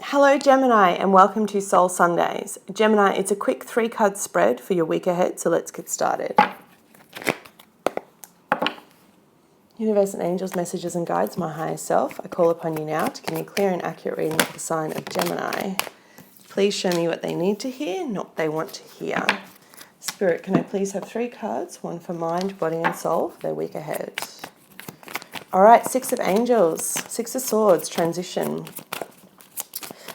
Hello Gemini and welcome to Soul Sundays. Gemini, it's a quick 3-card spread for your week ahead, so let's get started. Universe and angels, messages and guides, my higher self, I call upon you now to give me a clear and accurate reading for the sign of Gemini. Please show me what they need to hear, not what they want to hear. Spirit, can I please have 3 cards, one for mind, body and soul for their week ahead. All right, 6 of Angels, 6 of Swords, transition.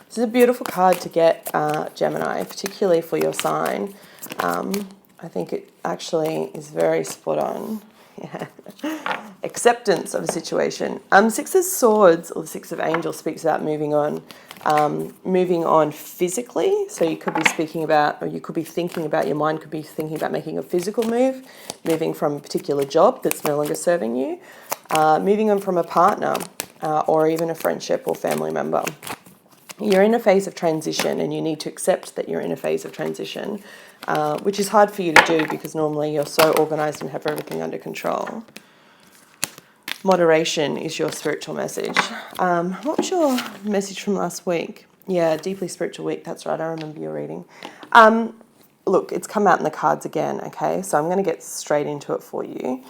This is a beautiful card to get, Gemini, particularly for your sign. I think it actually is very spot on. Yeah. Acceptance of a situation. 6 of Swords, or the 6 of Angels, speaks about moving on physically. So you could be speaking about, or you could be thinking about, your mind could be thinking about making a physical move, moving from a particular job that's no longer serving you, moving on from a partner, or even a friendship or family member. You're in a phase of transition and you need to accept that you're in a phase of transition, which is hard for you to do because normally you're so organised and have everything under control. Moderation is your spiritual message. What was your message from last week? Yeah, deeply spiritual week. That's right. I remember your reading. Look, it's come out in the cards again, okay? So I'm going to get straight into it for you.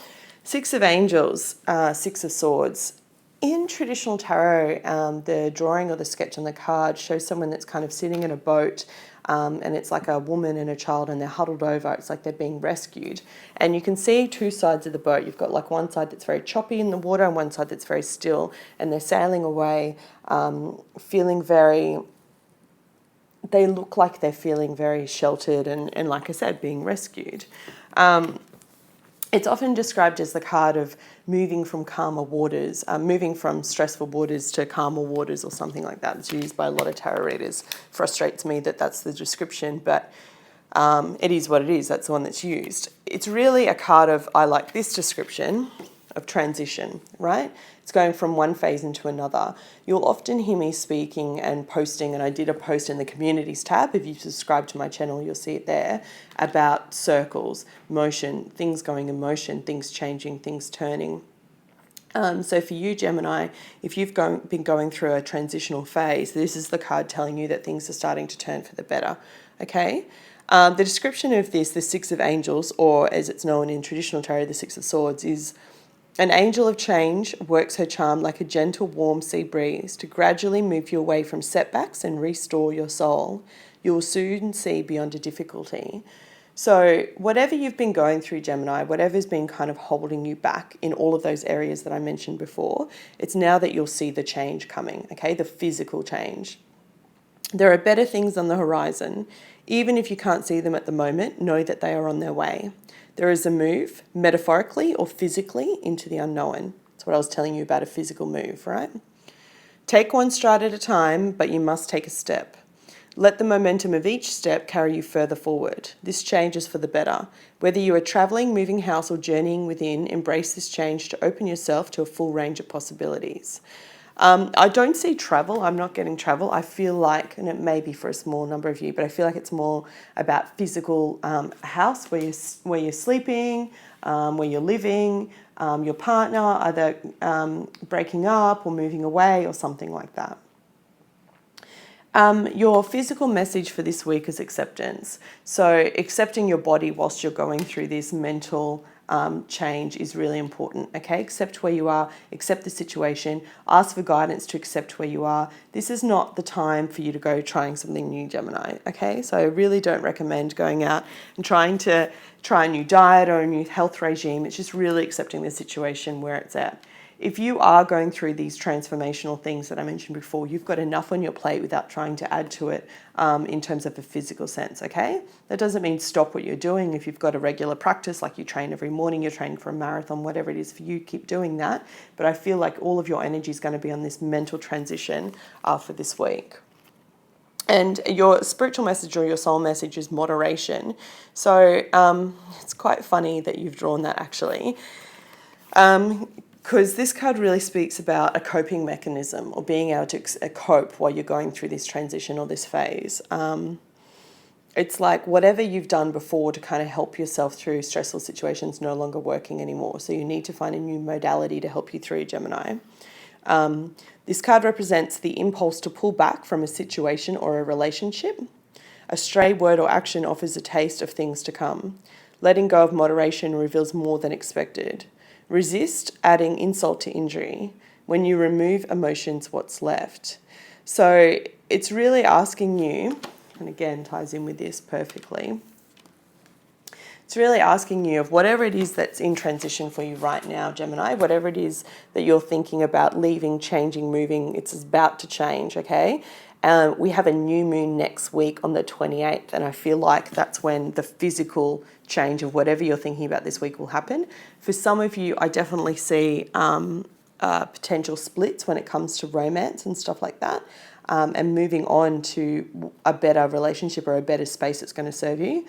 6 of Angels, 6 of Swords. In traditional tarot, the drawing or the sketch on the card shows someone that's kind of sitting in a boat, and it's like a woman and a child and they're huddled over. It's like they're being rescued. And you can see 2 sides of the boat. You've got like one side that's very choppy in the water and one side that's very still. And they're sailing away, feeling very... They look like they're feeling very sheltered and like I said, being rescued. It's often described as the card of moving from calmer waters, moving from stressful waters to calmer waters or something like that. It's used by a lot of tarot readers. Frustrates me that that's the description, but it is what it is. That's the one that's used. It's really a card of, I like this description, of transition, right? It's going from one phase into another. You'll often hear me speaking and posting, and I did a post in the communities tab. If you subscribe to my channel, you'll see it there, about circles, motion, things going in motion, things changing, things turning. So for you, Gemini, if you've been going through a transitional phase, this is the card telling you that things are starting to turn for the better, okay? The description of this, the 6 of Angels, or as it's known in traditional tarot, the 6 of Swords, is an angel of change works her charm like a gentle, warm sea breeze to gradually move you away from setbacks and restore your soul. You will soon see beyond a difficulty. So whatever you've been going through, Gemini, whatever's been kind of holding you back in all of those areas that I mentioned before, it's now that you'll see the change coming, okay, the physical change. There are better things on the horizon. Even if you can't see them at the moment, know that they are on their way. There is a move, metaphorically or physically, into the unknown. That's what I was telling you about, a physical move, right? Take one stride at a time, but you must take a step. Let the momentum of each step carry you further forward. This change is for the better. Whether you are travelling, moving house, or journeying within, embrace this change to open yourself to a full range of possibilities. I don't see travel. I'm not getting travel. I feel like, and it may be for a small number of you, but I feel like it's more about physical house where you're sleeping, where you're living, your partner either breaking up or moving away or something like that. Your physical message for this week is acceptance. So accepting your body whilst you're going through this mental change is really important, okay? Accept where you are, accept the situation, ask for guidance to accept where you are. This is not the time for you to go trying something new, Gemini, okay? So I really don't recommend going out and trying to try a new diet or a new health regime. It's just really accepting the situation where it's at. If you are going through these transformational things that I mentioned before, you've got enough on your plate without trying to add to it in terms of a physical sense, okay? That doesn't mean stop what you're doing. If you've got a regular practice, like you train every morning, you're training for a marathon, whatever it is for you, keep doing that. But I feel like all of your energy is going to be on this mental transition for this week. And your spiritual message or your soul message is moderation. So it's quite funny that you've drawn that actually. Because this card really speaks about a coping mechanism or being able to cope while you're going through this transition or this phase. It's like whatever you've done before to kind of help yourself through stressful situations no longer working anymore. So you need to find a new modality to help you through, Gemini. This card represents the impulse to pull back from a situation or a relationship. A stray word or action offers a taste of things to come. Letting go of moderation reveals more than expected. Resist adding insult to injury. When you remove emotions, what's left? So it's really asking you, and again ties in with this perfectly, it's really asking you of whatever it is that's in transition for you right now, Gemini, whatever it is that you're thinking about leaving, changing, moving, it's about to change, okay? We have a new moon next week on the 28th, and I feel like that's when the physical change of whatever you're thinking about this week will happen. For some of you, I definitely see potential splits when it comes to romance and stuff like that, and moving on to a better relationship or a better space that's going to serve you.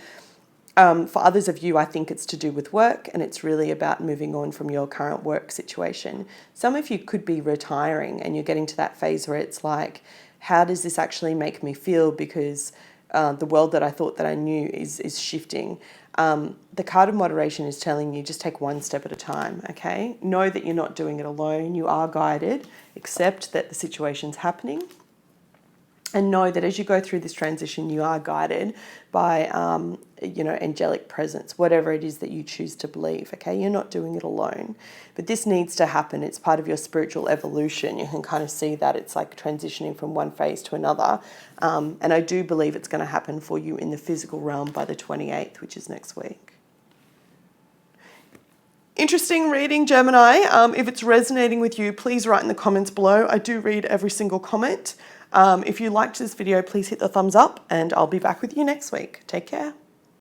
For others of you, I think it's to do with work, and it's really about moving on from your current work situation. Some of you could be retiring and you're getting to that phase where it's like, how does this actually make me feel? Because the world that I thought that I knew is shifting. The card of moderation is telling you just take one step at a time, okay? Know that you're not doing it alone. You are guided. Accept that the situation's happening. And know that as you go through this transition, you are guided by, angelic presence, whatever it is that you choose to believe, okay? You're not doing it alone. But this needs to happen. It's part of your spiritual evolution. You can kind of see that it's like transitioning from one phase to another. And I do believe it's going to happen for you in the physical realm by the 28th, which is next week. Interesting reading, Gemini. If it's resonating with you, please write in the comments below. I do read every single comment. If you liked this video, please hit the thumbs up, and I'll be back with you next week. Take care.